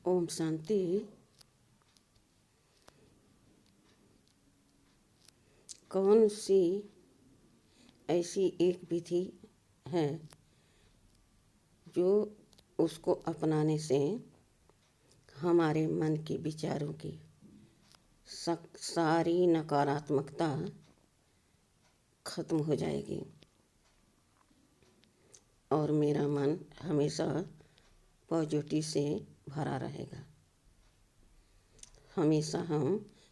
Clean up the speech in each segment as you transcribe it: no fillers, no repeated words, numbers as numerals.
ओम शांति। कौन सी ऐसी एक विधि है जो उसको अपनाने से हमारे मन के विचारों की सारी नकारात्मकता खत्म हो जाएगी और मेरा मन हमेशा पॉजिटिव से भरा रहेगा। हमेशा हम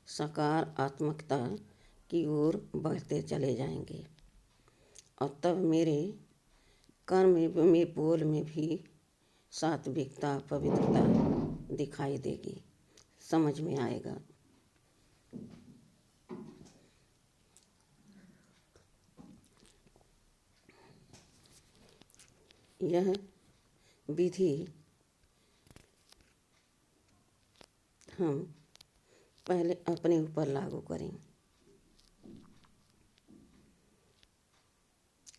सकारात्मकता की ओर बढ़ते चले जाएंगे और तब मेरे कर्म में बोल में भी सात्विकता पवित्रता दिखाई देगी, समझ में आएगा। यह विधि हम पहले अपने ऊपर लागू करें।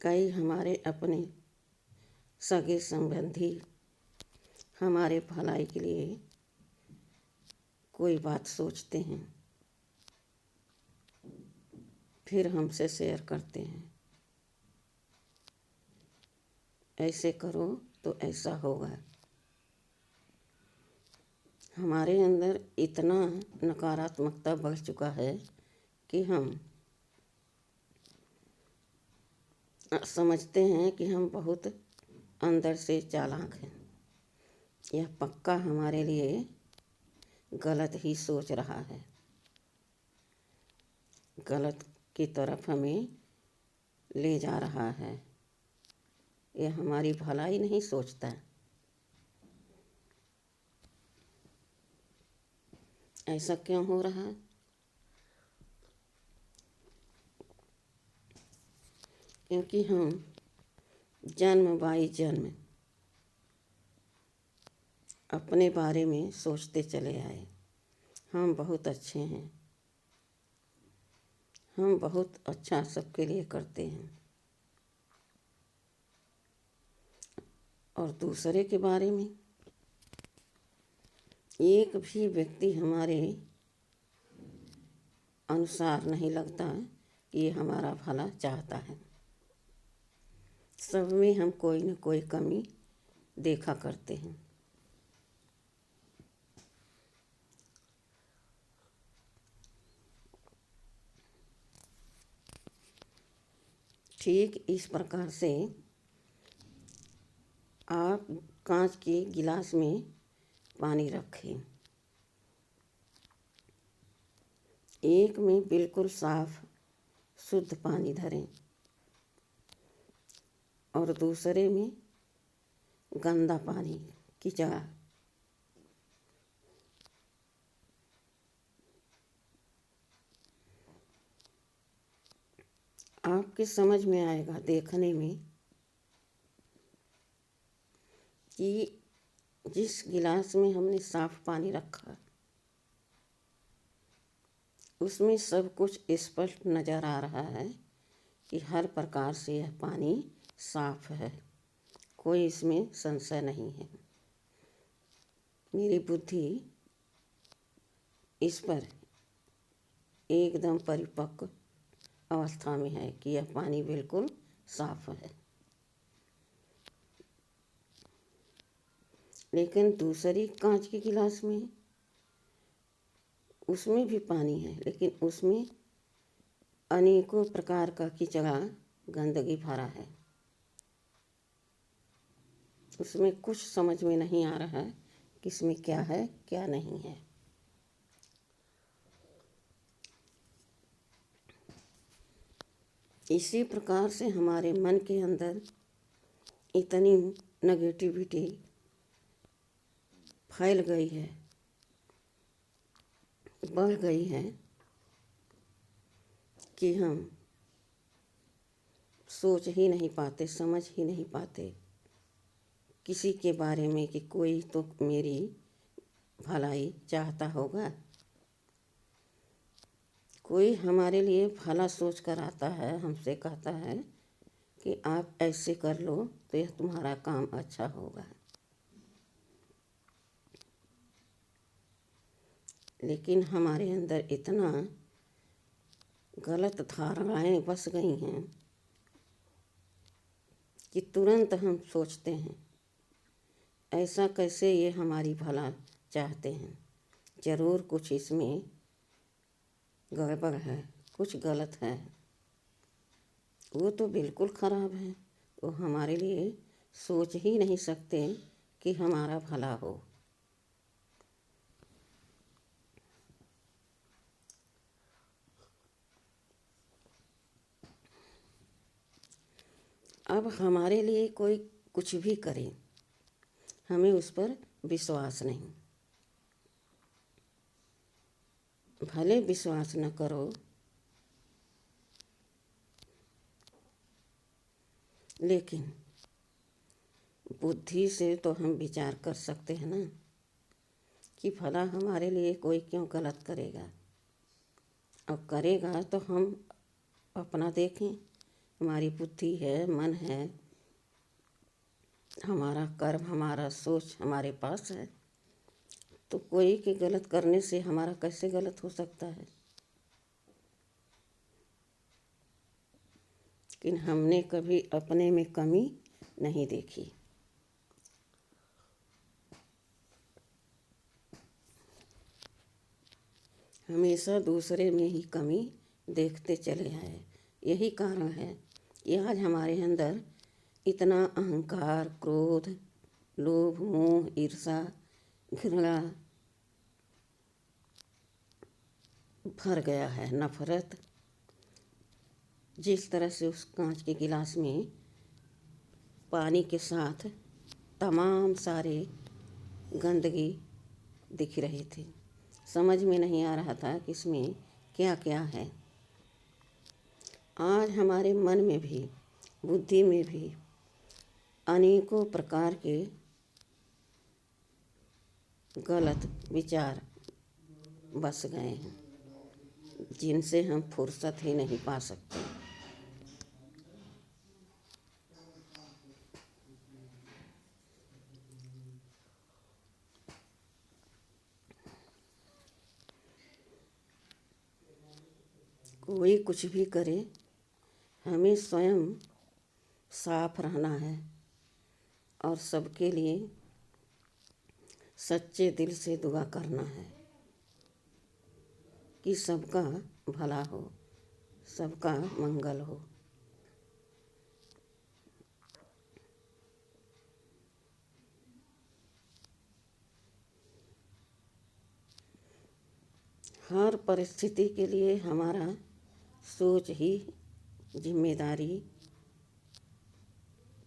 कई हमारे अपने सगे संबंधी हमारे भलाई के लिए कोई बात सोचते हैं, फिर हमसे शेयर करते हैं, ऐसे करो तो ऐसा होगा। हमारे अंदर इतना नकारात्मकता बढ़ चुका है कि हम समझते हैं कि हम बहुत अंदर से चालाक हैं। यह पक्का हमारे लिए गलत ही सोच रहा है, गलत की तरफ हमें ले जा रहा है। यह हमारी भलाई नहीं सोचता। ऐसा क्यों हो रहा है? क्योंकि हम जन्म बाई जन्म अपने बारे में सोचते चले आए। हम बहुत अच्छे हैं, हम बहुत अच्छा सबके लिए करते हैं, और दूसरे के बारे में एक भी व्यक्ति हमारे अनुसार नहीं लगता कि ये हमारा भला चाहता है। सब में हम कोई न कोई कमी देखा करते हैं। ठीक इस प्रकार से आप कांच के गिलास में पानी रखें। एक में बिल्कुल साफ शुद्ध पानी धरें और दूसरे में गंदा पानी की जगह आपके समझ में आएगा देखने में कि जिस गिलास में हमने साफ पानी रखा उसमें सब कुछ स्पष्ट नज़र आ रहा है कि हर प्रकार से यह पानी साफ है, कोई इसमें संशय नहीं है। मेरी बुद्धि इस पर एकदम परिपक्व अवस्था में है कि यह पानी बिल्कुल साफ है। लेकिन दूसरी कांच के गिलास में उसमें भी पानी है, लेकिन उसमें अनेकों प्रकार का कीचड़ा गंदगी भरा है। उसमें कुछ समझ में नहीं आ रहा है कि इसमें क्या है क्या नहीं है। इसी प्रकार से हमारे मन के अंदर इतनी नेगेटिविटी फैल गई है, बढ़ गई है कि हम सोच ही नहीं पाते, समझ ही नहीं पाते किसी के बारे में कि कोई तो मेरी भलाई चाहता होगा। कोई हमारे लिए भला सोच कर आता है, हमसे कहता है कि आप ऐसे कर लो तो यह तुम्हारा काम अच्छा होगा। लेकिन हमारे अंदर इतना गलत धारणाएं बस गई हैं कि तुरंत हम सोचते हैं ऐसा कैसे, ये हमारी भला चाहते हैं, ज़रूर कुछ इसमें गड़बड़ है, कुछ गलत है। वो तो बिल्कुल ख़राब है, वो हमारे लिए सोच ही नहीं सकते कि हमारा भला हो। अब हमारे लिए कोई कुछ भी करे, हमें उस पर विश्वास नहीं। भले विश्वास न करो, लेकिन बुद्धि से तो हम विचार कर सकते हैं ना कि भला हमारे लिए कोई क्यों गलत करेगा। अब करेगा तो हम अपना देखें, हमारी बुद्धि है, मन है, हमारा कर्म, हमारा सोच हमारे पास है, तो कोई के गलत करने से हमारा कैसे गलत हो सकता है। लेकिन हमने कभी अपने में कमी नहीं देखी। हमेशा दूसरे में ही कमी देखते चले आए। यही कारण है कि आज हमारे अंदर इतना अहंकार, क्रोध, लोभ, मोह, ईर्ष्या, घृणा भर गया है, नफरत। जिस तरह से उस कांच के गिलास में पानी के साथ तमाम सारे गंदगी दिख रही थी, समझ में नहीं आ रहा था कि इसमें क्या क्या है। आज हमारे मन में भी, बुद्धि में भी अनेकों प्रकार के गलत विचार बस गए हैं, जिनसे हम फुर्सत ही नहीं पा सकते। कोई कुछ भी करे, हमें स्वयं साफ रहना है और सबके लिए सच्चे दिल से दुआ करना है कि सबका भला हो, सबका मंगल हो। हर परिस्थिति के लिए हमारा सोच ही जिम्मेदारी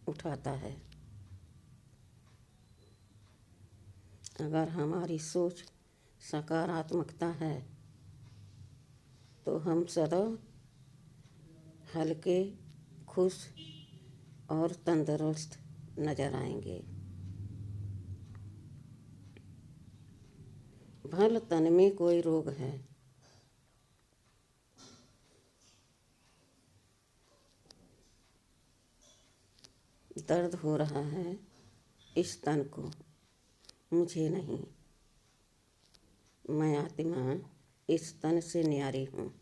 उठाता है। अगर हमारी सोच सकारात्मकता है तो हम सदा हल्के, खुश और तंदुरुस्त नजर आएंगे। भल तन में कोई रोग है, दर्द हो रहा है इस तन को, मुझे नहीं, मैं आत्मा इस तन से न्यारी हूँ।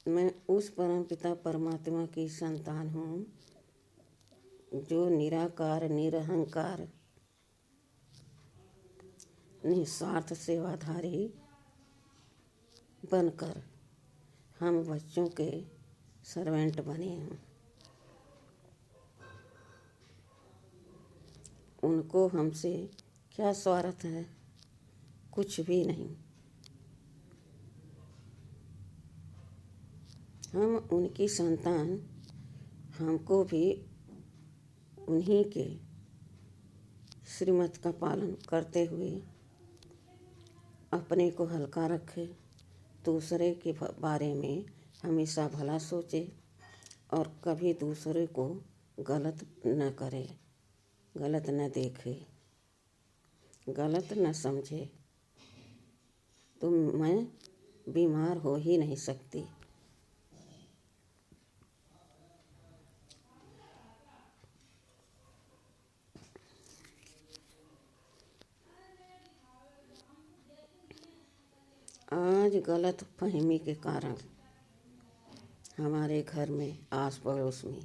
मैं उस परमपिता परमात्मा की संतान हूँ जो निराकार, निरहंकार, निस्वार्थ सेवाधारी बनकर हम बच्चों के सर्वेंट बने हैं। उनको हमसे क्या स्वार्थ है? कुछ भी नहीं। हम उनकी संतान, हमको भी उन्हीं के श्रीमत का पालन करते हुए अपने को हल्का रखे, दूसरे के बारे में हमेशा भला सोचे और कभी दूसरे को गलत न करे, गलत न देखे, गलत न समझे। तो मैं बीमार हो ही नहीं सकती। आज गलत फहमी के कारण हमारे घर में, आस पड़ोस में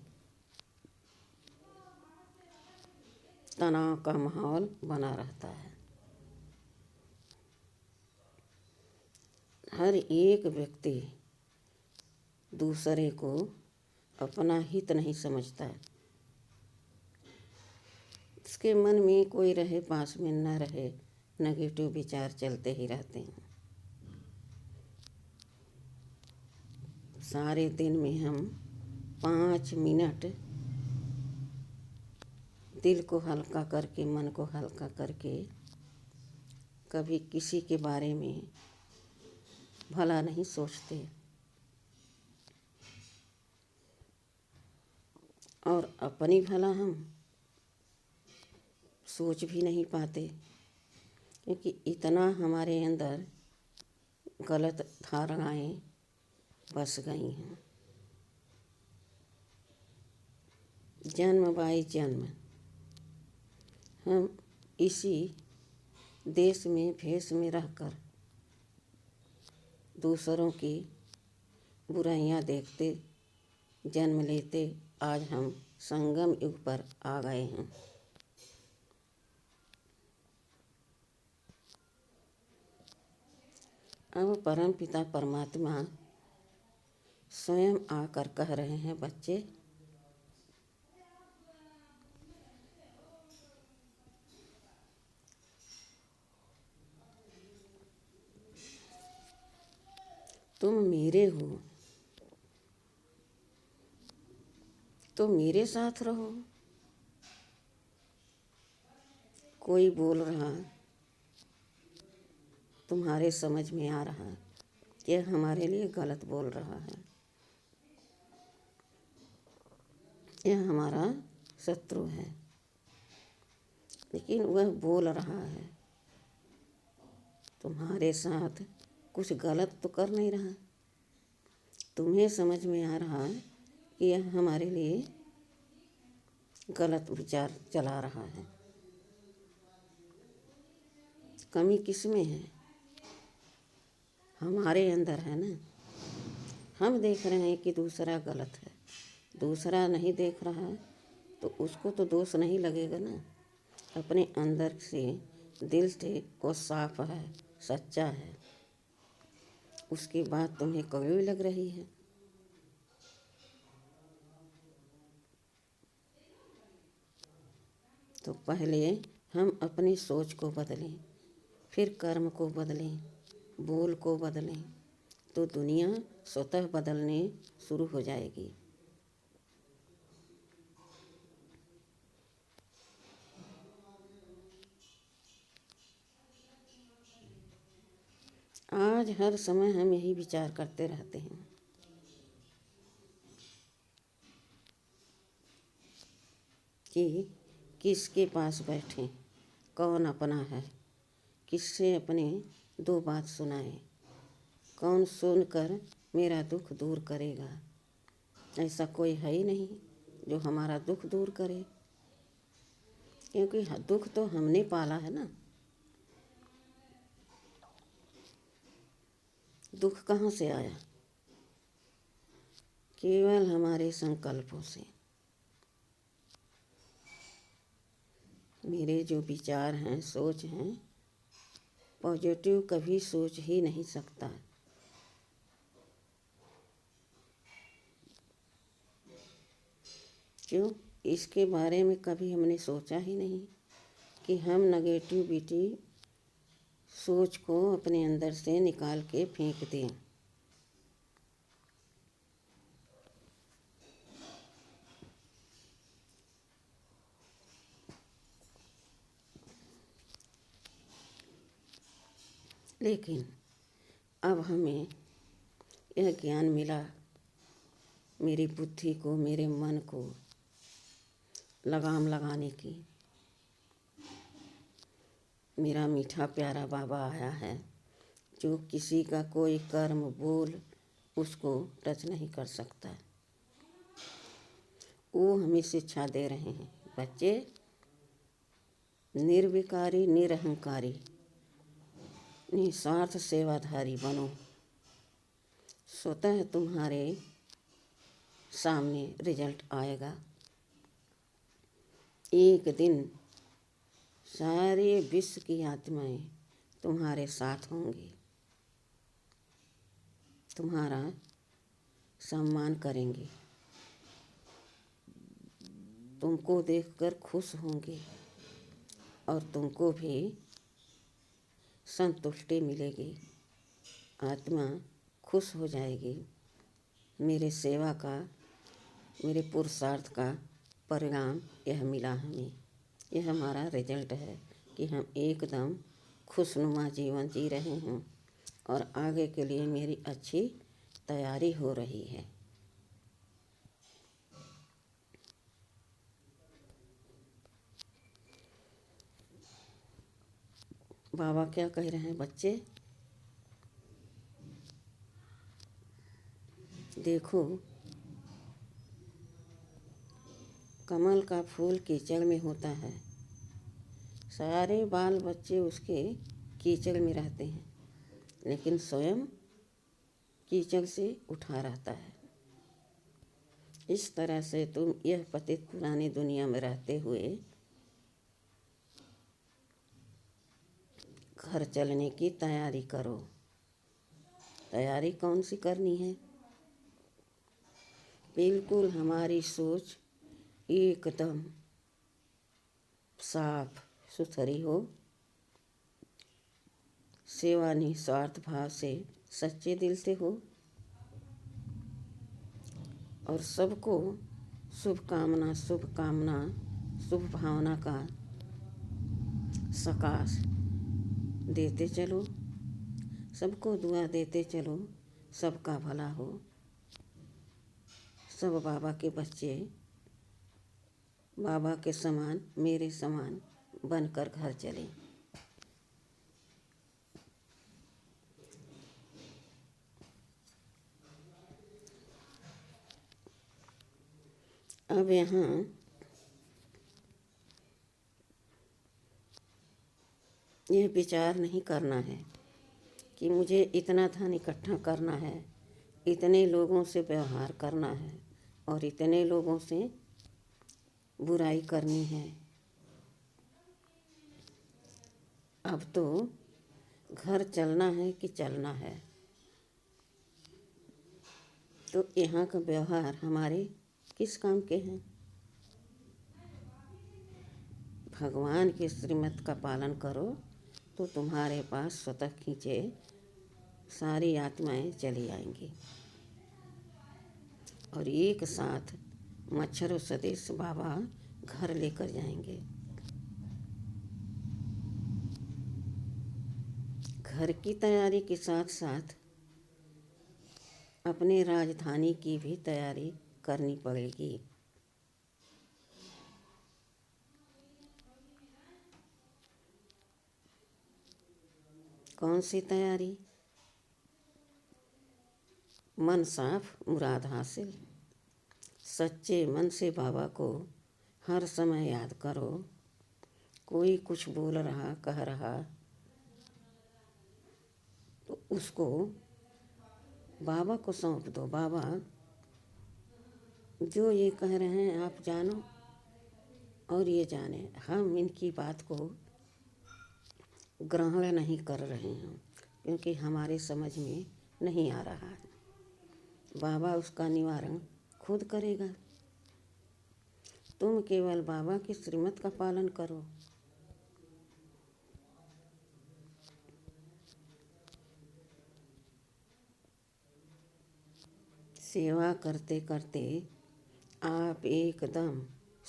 तनाव का माहौल बना रहता है। हर एक व्यक्ति दूसरे को अपना हित नहीं समझता। उसके मन में कोई रहे पास में न रहे, नेगेटिव विचार चलते ही रहते हैं। सारे दिन में हम 5 मिनट दिल को हल्का करके, मन को हल्का करके कभी किसी के बारे में भला नहीं सोचते और अपनी भला हम सोच भी नहीं पाते, क्योंकि इतना हमारे अंदर गलत धारणाएं बस गई हैं। जन्म बाई जन्म हम इसी देश में भेष में रहकर दूसरों की बुराइयां देखते जन्म लेते आज हम संगम युग पर आ गए हैं। अब परम पिता परमात्मा स्वयं आकर कह रहे हैं, बच्चे तुम मेरे हो तो मेरे साथ रहो। कोई बोल रहा तुम्हारे समझ में आ रहा कि हमारे लिए गलत बोल रहा है, यह हमारा शत्रु है, लेकिन वह बोल रहा है तुम्हारे साथ कुछ गलत तो कर नहीं रहा। तुम्हें समझ में आ रहा है कि यह हमारे लिए गलत विचार चला रहा है। कमी किस में है? हमारे अंदर है ना। हम देख रहे हैं कि दूसरा गलत है, दूसरा नहीं देख रहा है तो उसको तो दोष नहीं लगेगा ना। अपने अंदर से, दिल से वो साफ है, सच्चा है, उसकी बात तुम्हें कड़वी लग रही है। तो पहले हम अपनी सोच को बदलें, फिर कर्म को बदलें, बोल को बदलें, तो दुनिया स्वतः बदलने शुरू हो जाएगी। आज हर समय हम यही विचार करते रहते हैं कि किसके पास बैठें, कौन अपना है, किससे अपने 2 बात सुनाएं, कौन सुनकर मेरा दुख दूर करेगा। ऐसा कोई है ही नहीं जो हमारा दुख दूर करे, क्योंकि दुख तो हमने पाला है ना। दुख कहाँ से आया? केवल हमारे संकल्पों से। मेरे जो विचार हैं, सोच हैं, पॉजिटिव कभी सोच ही नहीं सकता। क्यों? इसके बारे में कभी हमने सोचा ही नहीं कि हम नेगेटिविटी सोच को अपने अंदर से निकाल के फेंक दें। लेकिन अब हमें यह ज्ञान मिला, मेरी बुद्धि को, मेरे मन को लगाम लगाने की। मेरा मीठा प्यारा बाबा आया है जो किसी का कोई कर्म बोल उसको टच नहीं कर सकता। वो हमें शिक्षा दे रहे हैं, बच्चे निर्विकारी, निरहंकारी, निस्वार्थ सेवाधारी बनो। स्वतः तुम्हारे सामने रिजल्ट आएगा। एक दिन सारे विश्व की आत्माएं तुम्हारे साथ होंगी, तुम्हारा सम्मान करेंगी, तुमको देखकर खुश होंगे और तुमको भी संतुष्टि मिलेगी। आत्मा खुश हो जाएगी। मेरे सेवा का, मेरे पुरुषार्थ का परिणाम यह मिला हमें। यह हमारा रिजल्ट है कि हम एकदम खुशनुमा जीवन जी रहे हैं और आगे के लिए मेरी अच्छी तैयारी हो रही है। बाबा क्या कह रहे हैं बच्चे? देखो, कमल का फूल कीचड़ में होता है, सारे बाल बच्चे उसके कीचड़ में रहते हैं, लेकिन स्वयं कीचड़ से उठा रहता है। इस तरह से तुम यह पतित पुरानी दुनिया में रहते हुए घर चलने की तैयारी करो। तैयारी कौन सी करनी है? बिल्कुल हमारी सोच एकदम साफ सुथरी हो, सेवा निस्वार्थ भाव से सच्चे दिल से हो और सबको शुभकामना शुभ भावना का सकाश देते चलो, सबको दुआ देते चलो, सबका भला हो, सब बाबा के बच्चे बाबा के समान, मेरे समान बनकर घर चले। अब यहाँ यह विचार नहीं करना है कि मुझे इतना धन इकट्ठा करना है, इतने लोगों से व्यवहार करना है और इतने लोगों से बुराई करनी है। अब तो घर चलना है कि चलना है। तो यहाँ का व्यवहार हमारे किस काम के हैं? भगवान के श्रीमत का पालन करो तो तुम्हारे पास स्वतः खींचे सारी आत्माएं चली आएंगी और एक साथ मच्छरों सदृश बाबा घर लेकर जाएंगे। घर की तैयारी के साथ साथ अपने राजधानी की भी तैयारी करनी पड़ेगी। कौन सी तैयारी? मन साफ, मुराद हासिल। सच्चे मन से बाबा को हर समय याद करो। कोई कुछ बोल रहा, कह रहा, तो उसको बाबा को सौंप दो। बाबा जो ये कह रहे हैं आप जानो और ये जाने, हम इनकी बात को ग्रहण नहीं कर रहे हैं क्योंकि हमारे समझ में नहीं आ रहा है। बाबा उसका निवारण खुद करेगा। तुम केवल बाबा की श्रीमत का पालन करो। सेवा करते करते आप एकदम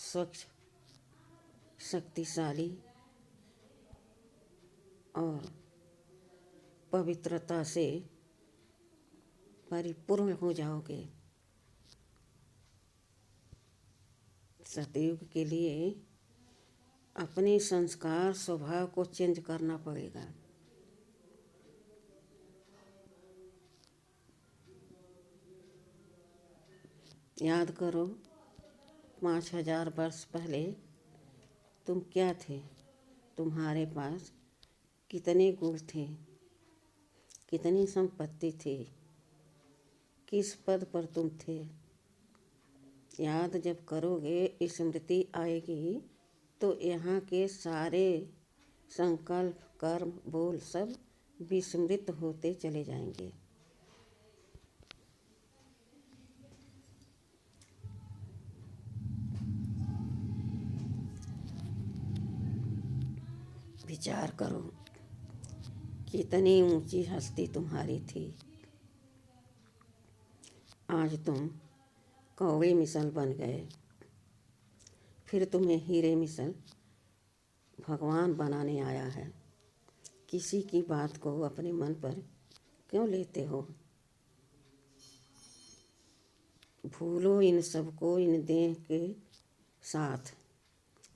स्वच्छ, शक्तिशाली और पवित्रता से परिपूर्ण हो जाओगे। सतयुग के लिए अपने संस्कार स्वभाव को चेंज करना पड़ेगा। याद करो 5000 वर्ष पहले तुम क्या थे? तुम्हारे पास कितने गुण थे, कितनी संपत्ति थी, किस पद पर तुम थे। याद जब करोगे, स्मृति आएगी, तो यहाँ के सारे संकल्प, कर्म, बोल सब विस्मृत होते चले जाएंगे। विचार करो, कितनी ऊंची हस्ती तुम्हारी थी। आज तुम कौवे मिसल बन गए, फिर तुम्हें हीरे मिसल भगवान बनाने आया है। किसी की बात को अपने मन पर क्यों लेते हो। भूलो इन सबको, इन देह के साथ।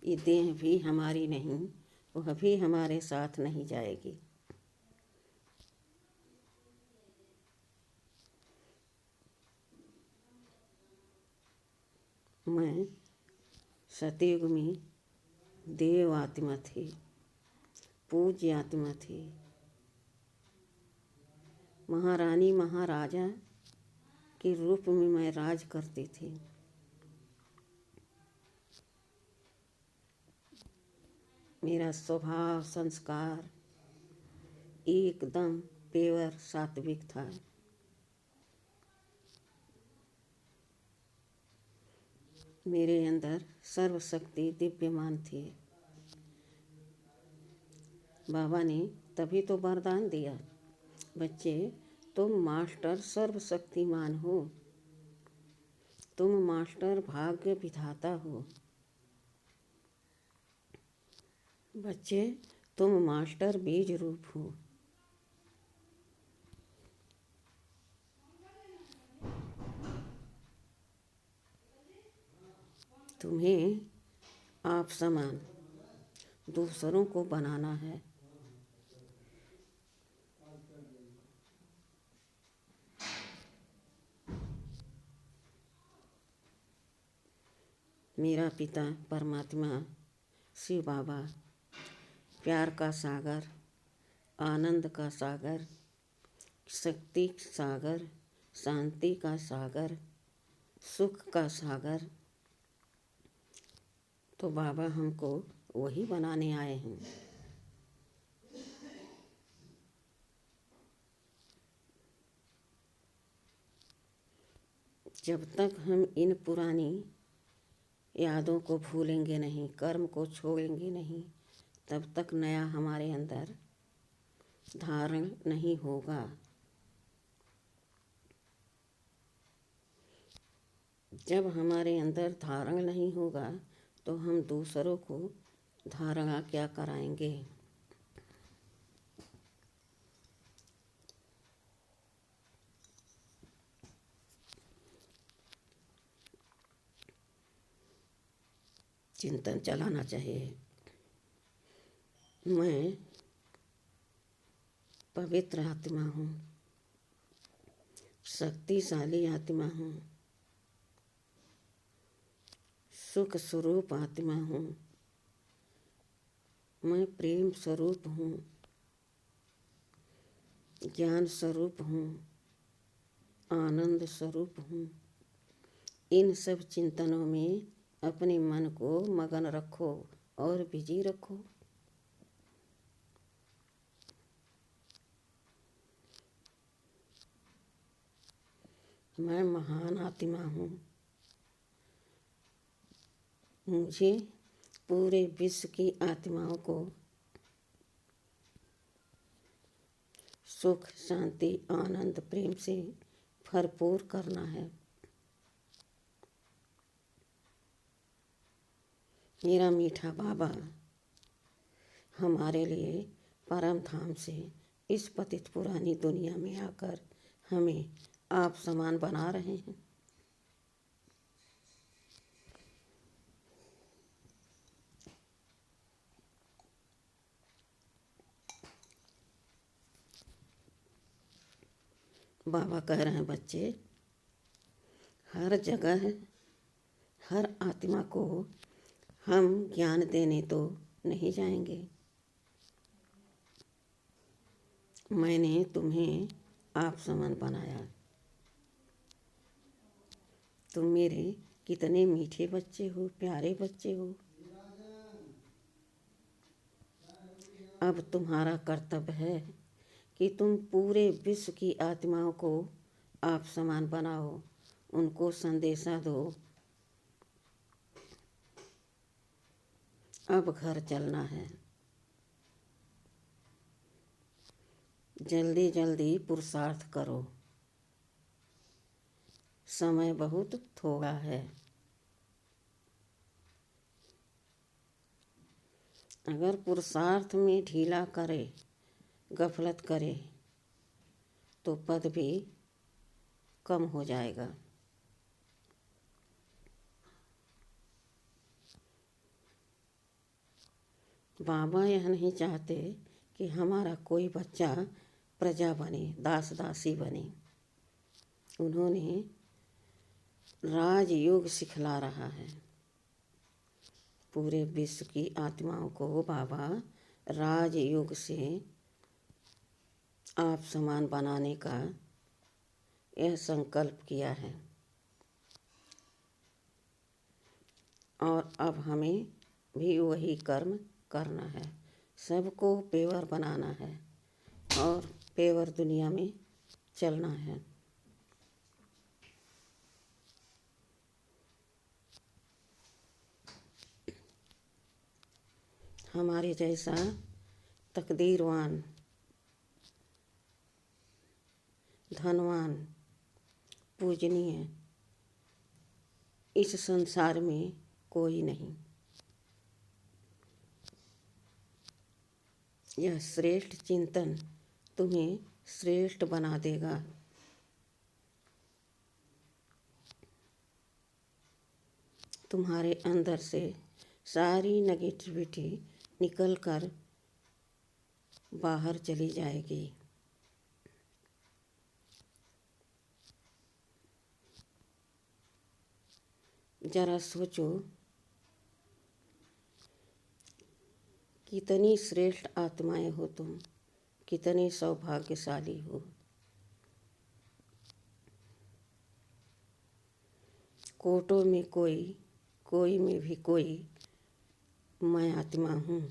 ये देह भी हमारी नहीं, वह भी हमारे साथ नहीं जाएगी। मैं सतयुग में देव आत्मा थी, पूज्य आत्मा थी। महारानी महाराजा के रूप में मैं राज करती थी। मेरा स्वभाव, संस्कार एकदम पेवर सात्विक था। मेरे अंदर सर्वशक्ति दिव्यमान थी। बाबा ने तभी तो वरदान दिया, बच्चे तुम मास्टर सर्वशक्तिमान हो, तुम मास्टर भाग्य विधाता हो। बच्चे तुम मास्टर बीज रूप हो। तुम्हें आप समान दूसरों को बनाना है। मेरा पिता परमात्मा शिव बाबा प्यार का सागर, आनंद का सागर, शक्ति सागर, शांति का सागर, सुख का सागर, तो बाबा हमको वही बनाने आए हैं। जब तक हम इन पुरानी यादों को भूलेंगे नहीं, कर्म को छोड़ेंगे नहीं, तब तक नया हमारे अंदर धारण नहीं होगा। जब हमारे अंदर धारण नहीं होगा तो हम दूसरों को धारणा क्या कराएंगे। चिंतन चलाना चाहिए। मैं पवित्र आत्मा हूँ, शक्तिशाली आत्मा हूँ, सुख स्वरूप आत्मा हूँ, मैं प्रेम स्वरूप हूँ, ज्ञान स्वरूप हूँ, आनंद स्वरूप हूँ। इन सब चिंतनों में अपने मन को मगन रखो और बिजी रखो। मैं महान आत्मा हूँ। मुझे पूरे विश्व की आत्माओं को सुख, शांति, आनंद, प्रेम से भरपूर करना है। मेरा मीठा बाबा हमारे लिए परम धाम से इस पतित पुरानी दुनिया में आकर हमें आप समान बना रहे हैं। बाबा कह रहे हैं, बच्चे हर जगह हर आत्मा को हम ज्ञान देने तो नहीं जाएंगे। मैंने तुम्हें आप समान बनाया। तुम मेरे कितने मीठे बच्चे हो, प्यारे बच्चे हो। अब तुम्हारा कर्तव्य है कि तुम पूरे विश्व की आत्माओं को आप समान बनाओ, उनको संदेशा दो। अब घर चलना है। जल्दी जल्दी पुरुषार्थ करो, समय बहुत थोड़ा है। अगर पुरुषार्थ में ढीला करे, गफलत करे, तो पद भी कम हो जाएगा। बाबा यह नहीं चाहते कि हमारा कोई बच्चा प्रजा बने, दास दासी बने। उन्होंने राजयोग सिखला रहा है। पूरे विश्व की आत्माओं को बाबा राजयोग से आप समान बनाने का यह संकल्प किया है। और अब हमें भी वही कर्म करना है। सबको पेवर बनाना है और पेवर दुनिया में चलना है। हमारे जैसा तकदीरवान, धनवान, पूजनीय इस संसार में कोई नहीं। यह श्रेष्ठ चिंतन तुम्हें श्रेष्ठ बना देगा। तुम्हारे अंदर से सारी नेगेटिविटी निकलकर बाहर चली जाएगी। जरा सोचो, कितनी श्रेष्ठ आत्माएं हो तुम, कितने सौभाग्यशाली हो। कोटों में कोई, कोई में भी कोई, मैं आत्मा हूँ।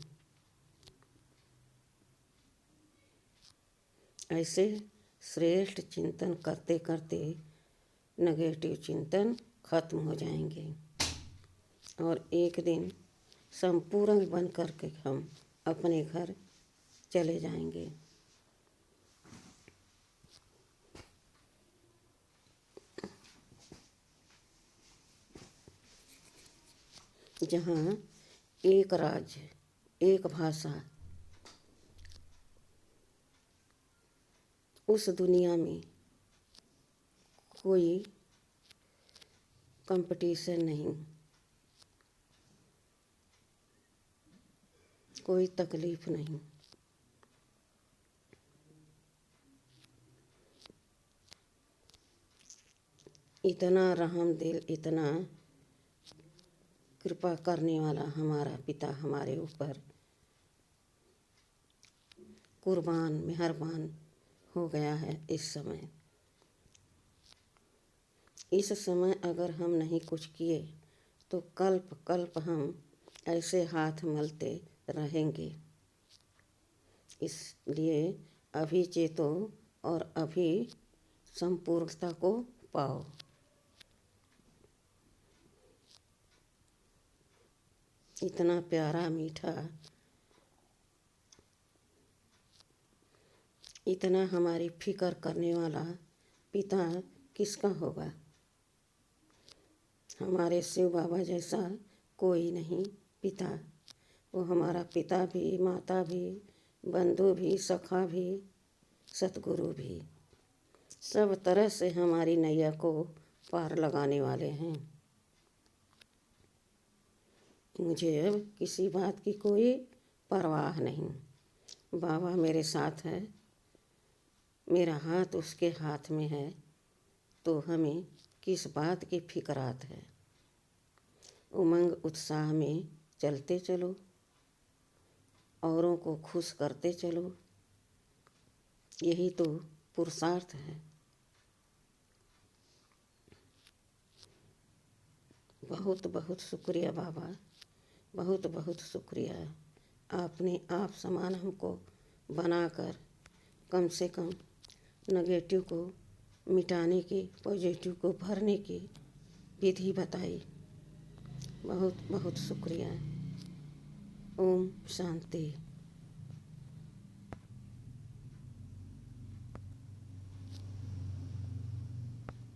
ऐसे श्रेष्ठ चिंतन करते करते नेगेटिव चिंतन खत्म हो जाएंगे और एक दिन संपूर्ण बन करके हम अपने घर चले जाएंगे। जहाँ एक राज्य, एक भाषा, उस दुनिया में कोई कंपटीशन नहीं, कोई तकलीफ नहीं। इतना रहमदिल, इतना कृपा करने वाला हमारा पिता हमारे ऊपर कुर्बान, मेहरबान हो गया है। इस समय अगर हम नहीं कुछ किए तो कल्प कल्प हम ऐसे हाथ मलते रहेंगे। इसलिए अभी चेतो और अभी संपूर्णता को पाओ। इतना प्यारा, मीठा, इतना हमारी फिक्र करने वाला पिता किसका होगा। हमारे शिव बाबा जैसा कोई नहीं पिता। वो हमारा पिता भी, माता भी, बंधु भी, सखा भी, सतगुरु भी, सब तरह से हमारी नैया को पार लगाने वाले हैं। मुझे अब किसी बात की कोई परवाह नहीं। बाबा मेरे साथ है, मेरा हाथ उसके हाथ में है, तो हमें किस बात की फिक्रात है। उमंग उत्साह में चलते चलो, औरों को खुश करते चलो, यही तो पुरुषार्थ है। बहुत बहुत शुक्रिया बाबा, बहुत बहुत शुक्रिया। आपने आप समान हमको बनाकर कम से कम नेगेटिव को मिटाने की, पॉजिटिव को भरने की विधि बताई। बहुत बहुत शुक्रिया। ओम शांति।